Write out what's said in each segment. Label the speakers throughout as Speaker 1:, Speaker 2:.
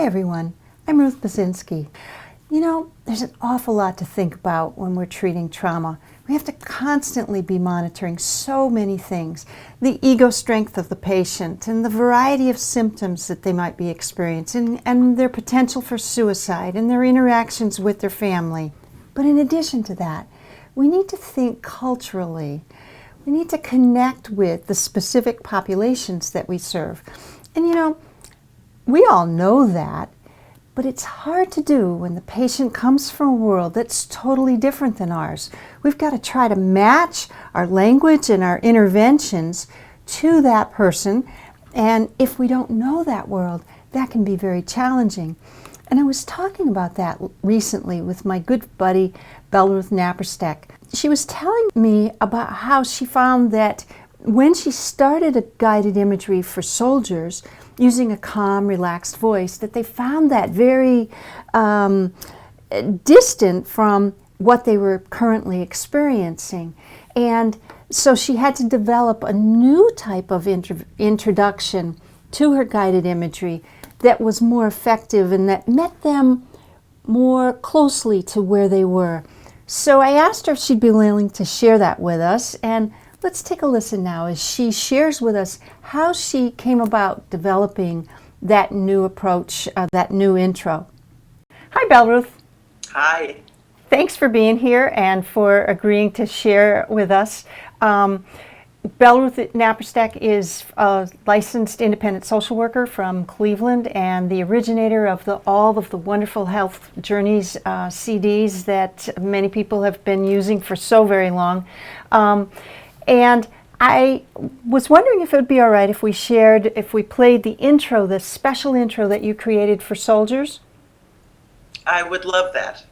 Speaker 1: Hi everyone, I'm Ruth Basinski. You know, there's an awful lot to think about when we're treating trauma. We have to constantly be monitoring so many things. The ego strength of the patient and the variety of symptoms that they might be experiencing and their potential for suicide and their interactions with their family. But in addition to that, we need to think culturally. We need to connect with the specific populations that we serve. And you know, we all know that, but it's hard to do when the patient comes from a world that's totally different than ours. We've got to try to match our language and our interventions to that person, and if we don't know that world, that can be very challenging. And I was talking about that recently with my good buddy, Belleruth Naparstek. She was telling me about how she found that when she started a guided imagery for soldiers, using a calm, relaxed voice, that they found that very distant from what they were currently experiencing. And so she had to develop a new type of introduction to her guided imagery that was more effective and that met them more closely to where they were. So I asked her if she'd be willing to share that with us, and let's take a listen now as she shares with us how she came about developing that new approach, that new intro. Hi, Belleruth.
Speaker 2: Hi.
Speaker 1: Thanks for being here and for agreeing to share with us. Belleruth Naparstek is a licensed independent social worker from Cleveland and the originator of all of the wonderful Health Journeys CDs that many people have been using for so very long. And I was wondering if it would be all right if we played the intro, the special intro that you created for soldiers.
Speaker 2: I would love that.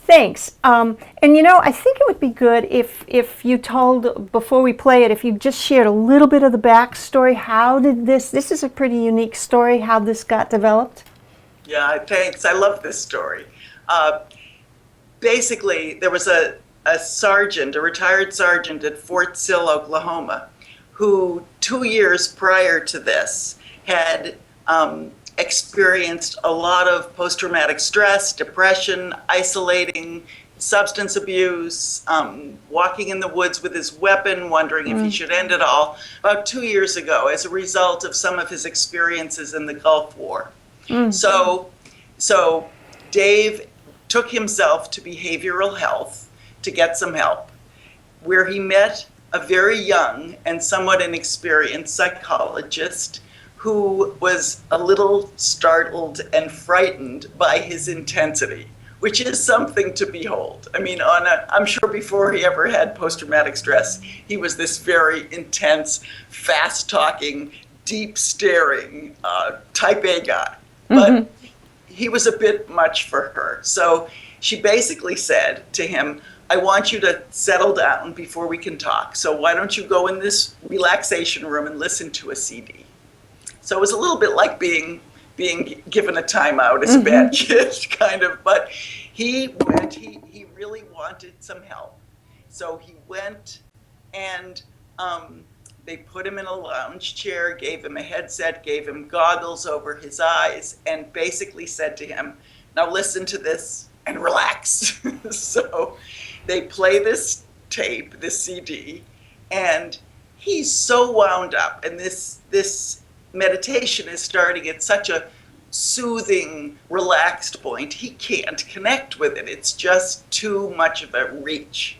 Speaker 1: Thanks. And you know, I think it would be good if you told, before we play it, if you just shared a little bit of the backstory. How did this is a pretty unique story, how this got developed.
Speaker 2: Yeah, thanks. I love this story. Basically, there was a retired sergeant at Fort Sill, Oklahoma, who 2 years prior to this had experienced a lot of post-traumatic stress, depression, isolating, substance abuse, walking in the woods with his weapon, wondering if he should end it all, about 2 years ago as a result of some of his experiences in the Gulf War. So Dave took himself to behavioral health to get some help, where he met a very young and somewhat inexperienced psychologist who was a little startled and frightened by his intensity, which is something to behold. I mean, I'm sure before he ever had post-traumatic stress, he was this very intense, fast-talking, deep-staring type A guy. But he was a bit much for her. So she basically said to him, I want you to settle down before we can talk. So why don't you go in this relaxation room and listen to a CD? So it was a little bit like being given a timeout as a bad kid, kind of. But he went, he really wanted some help. So he went and they put him in a lounge chair, gave him a headset, gave him goggles over his eyes, and basically said to him, now listen to this and relax. So they play this tape, this CD, and he's so wound up. And this meditation is starting at such a soothing, relaxed point. He can't connect with it. It's just too much of a reach.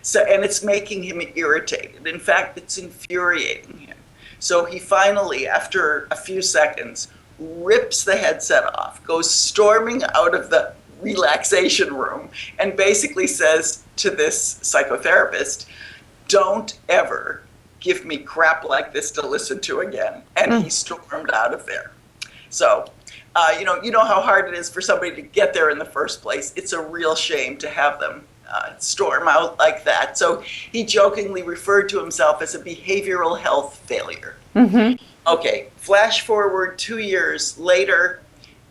Speaker 2: So, and it's making him irritated. In fact, it's infuriating him. So he finally, after a few seconds, rips the headset off, goes storming out of the relaxation room, and basically says to this psychotherapist, don't ever give me crap like this to listen to again. And he stormed out of there. So, you know how hard it is for somebody to get there in the first place. It's a real shame to have them storm out like that. So he jokingly referred to himself as a behavioral health failure. Okay, flash forward 2 years later,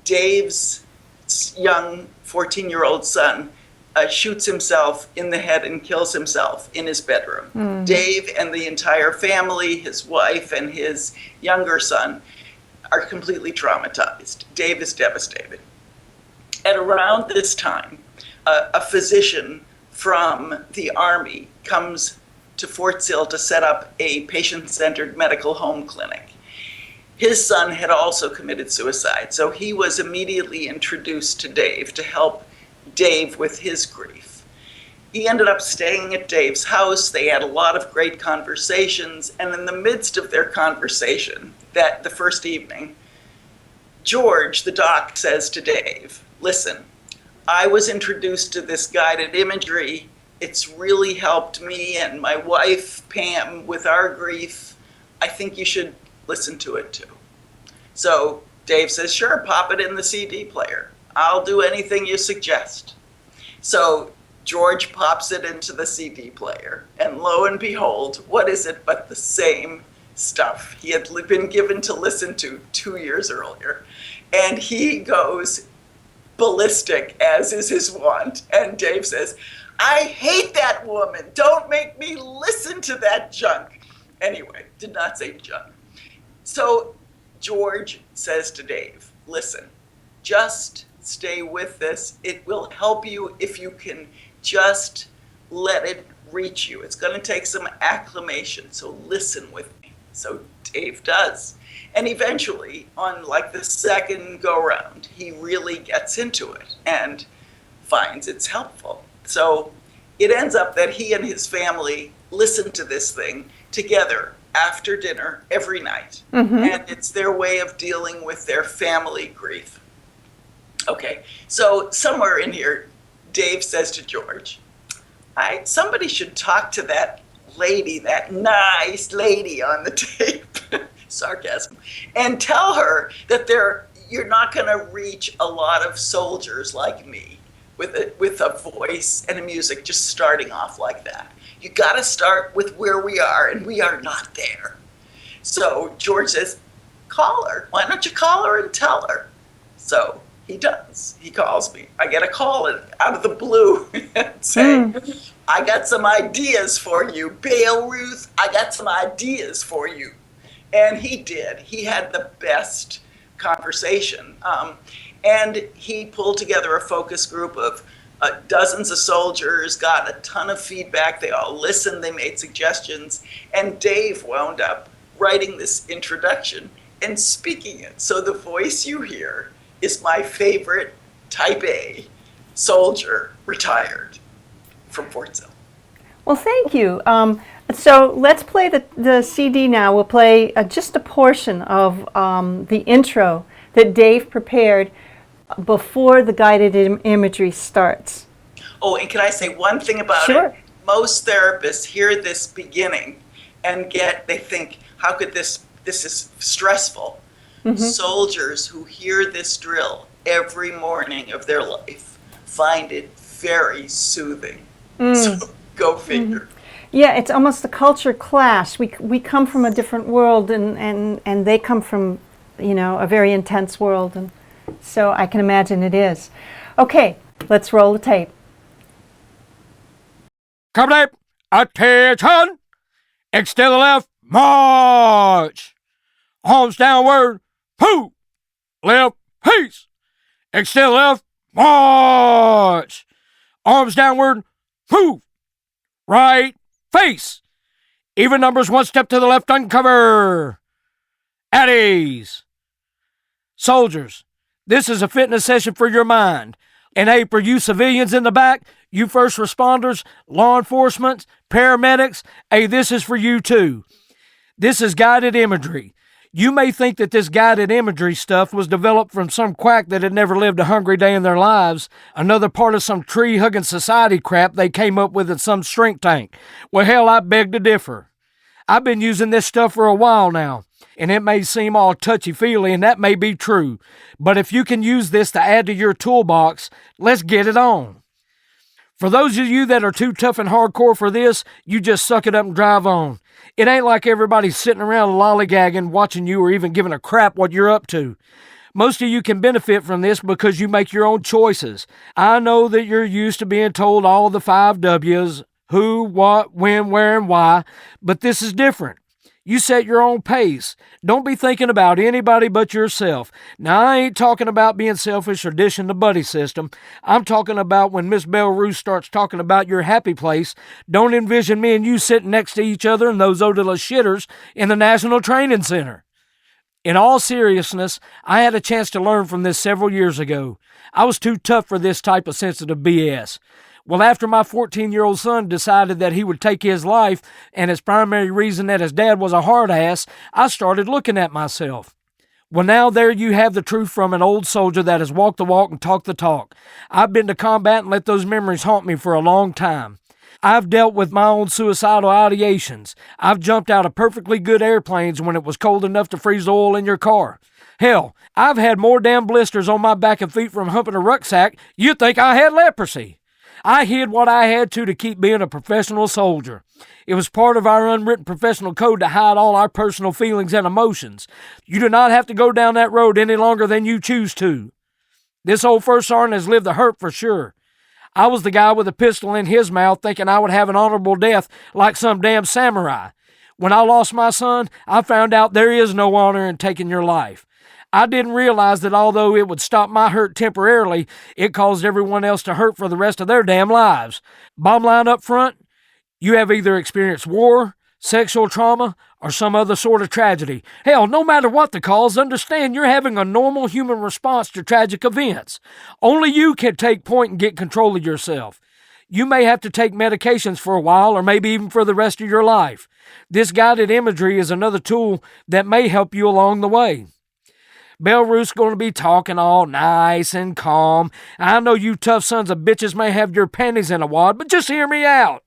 Speaker 2: Dave's young 14-year-old son shoots himself in the head and kills himself in his bedroom. Dave and the entire family, his wife and his younger son, are completely traumatized. Dave is devastated. At around this time, a physician from the Army comes to Fort Sill to set up a patient-centered medical home clinic. His son had also committed suicide, so he was immediately introduced to Dave to help Dave with his grief. He ended up staying at Dave's house. They had a lot of great conversations, and in the midst of their conversation, the first evening, George, the doc, says to Dave, listen, I was introduced to this guided imagery. It's really helped me and my wife, Pam, with our grief. I think you should listen to it too. So Dave says, sure, pop it in the CD player. I'll do anything you suggest. So George pops it into the CD player, and lo and behold, what is it but the same stuff he had been given to listen to 2 years earlier. And he goes ballistic, as is his wont. And Dave says, I hate that woman. Don't make me listen to that junk. Anyway, did not say junk. So George says to Dave, listen, just stay with this. It will help you if you can just let it reach you. It's going to take some acclimation, so listen with me. So Dave does. And eventually, on like the second go-round, he really gets into it and finds it's helpful. So it ends up that he and his family listen to this thing together after dinner every night. Mm-hmm. And it's their way of dealing with their family grief. Okay, so somewhere in here, Dave says to George, somebody should talk to that lady, that nice lady on the tape, sarcasm, and tell her that you're not going to reach a lot of soldiers like me with a voice and a music just starting off like that. You got to start with where we are, and we are not there. So George says, call her. Why don't you call her and tell her? So he does. He calls me. I get a call out of the blue saying, I got some ideas for you, Belleruth. I got some ideas for you. And he did. He had the best conversation. And he pulled together a focus group of dozens of soldiers, got a ton of feedback. They all listened. They made suggestions. And Dave wound up writing this introduction and speaking it. So the voice you hear is my favorite Type A soldier, retired from Fort Sill.
Speaker 1: Well, thank you. So let's play the CD now. We'll play just a portion of the intro that Dave prepared before the guided imagery starts.
Speaker 2: Oh, and can I say one thing about
Speaker 1: Sure.
Speaker 2: it? Most therapists hear this beginning and they think, how could this is stressful. Mm-hmm. Soldiers who hear this drill every morning of their life find it very soothing. So go figure. Mm-hmm.
Speaker 1: Yeah, it's almost a culture clash. We come from a different world, and they come from, a very intense world, and so I can imagine it is. Okay, let's roll the tape.
Speaker 3: Company, attention! Extend the left, march! Arms downward, poo! Left, peace! Extend left, march! Arms downward, move! Right, face! Even numbers, one step to the left, uncover! At ease! Soldiers, this is a fitness session for your mind. And hey, for you civilians in the back, you first responders, law enforcement, paramedics, hey, this is for you too. This is guided imagery. You may think that this guided imagery stuff was developed from some quack that had never lived a hungry day in their lives, another part of some tree-hugging society crap they came up with in some shrink tank. Well, hell, I beg to differ. I've been using this stuff for a while now, and it may seem all touchy-feely, and that may be true. But if you can use this to add to your toolbox, let's get it on. For those of you that are too tough and hardcore for this, you just suck it up and drive on. It ain't like everybody's sitting around lollygagging, watching you, or even giving a crap what you're up to. Most of you can benefit from this because you make your own choices. I know that you're used to being told all the 5 W's, who, what, when, where, and why, but this is different. You set your own pace. Don't be thinking about anybody but yourself. Now, I ain't talking about being selfish or dishing the buddy system. I'm talking about when Miss Belleruth starts talking about your happy place, don't envision me and you sitting next to each other in those odorless shitters in the National Training Center. In all seriousness, I had a chance to learn from this several years ago. I was too tough for this type of sensitive BS. Well, after my 14-year-old son decided that he would take his life, and his primary reason that his dad was a hard ass, I started looking at myself. Well, now there you have the truth from an old soldier that has walked the walk and talked the talk. I've been to combat and let those memories haunt me for a long time. I've dealt with my own suicidal ideations. I've jumped out of perfectly good airplanes when it was cold enough to freeze the oil in your car. Hell, I've had more damn blisters on my back and feet from humping a rucksack, you'd think I had leprosy. I hid what I had to keep being a professional soldier. It was part of our unwritten professional code to hide all our personal feelings and emotions. You do not have to go down that road any longer than you choose to. This old first sergeant has lived the hurt for sure. I was the guy with a pistol in his mouth thinking I would have an honorable death like some damn samurai. When I lost my son, I found out there is no honor in taking your life. I didn't realize that although it would stop my hurt temporarily, it caused everyone else to hurt for the rest of their damn lives. Bottom line up front, you have either experienced war, sexual trauma, or some other sort of tragedy. Hell, no matter what the cause, understand you're having a normal human response to tragic events. Only you can take point and get control of yourself. You may have to take medications for a while or maybe even for the rest of your life. This guided imagery is another tool that may help you along the way. Belleruth's going to be talking all nice and calm. I know you tough sons of bitches may have your panties in a wad, but just hear me out.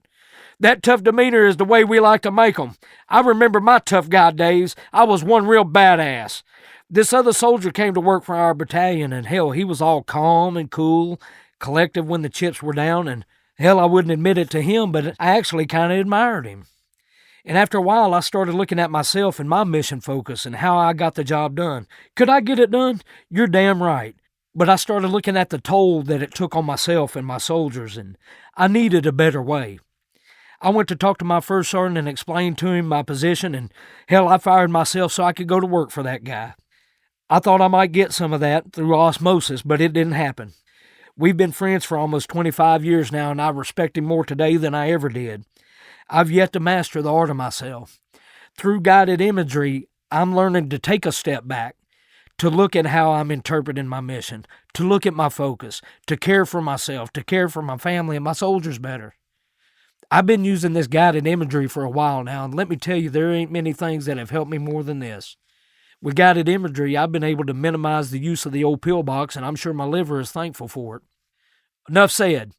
Speaker 3: That tough demeanor is the way we like to make 'em. I remember my tough guy days. I was one real badass. This other soldier came to work for our battalion, and hell, he was all calm and cool, collective when the chips were down, and hell, I wouldn't admit it to him, but I actually kind of admired him. And after a while, I started looking at myself and my mission focus and how I got the job done. Could I get it done? You're damn right. But I started looking at the toll that it took on myself and my soldiers, and I needed a better way. I went to talk to my first sergeant and explained to him my position, and hell, I fired myself so I could go to work for that guy. I thought I might get some of that through osmosis, but it didn't happen. We've been friends for almost 25 years now, and I respect him more today than I ever did. I've yet to master the art of myself. Through guided imagery, I'm learning to take a step back, to look at how I'm interpreting my mission, to look at my focus, to care for myself, to care for my family and my soldiers better. I've been using this guided imagery for a while now, and let me tell you, there ain't many things that have helped me more than this. With guided imagery, I've been able to minimize the use of the old pill box, and I'm sure my liver is thankful for it. Enough said.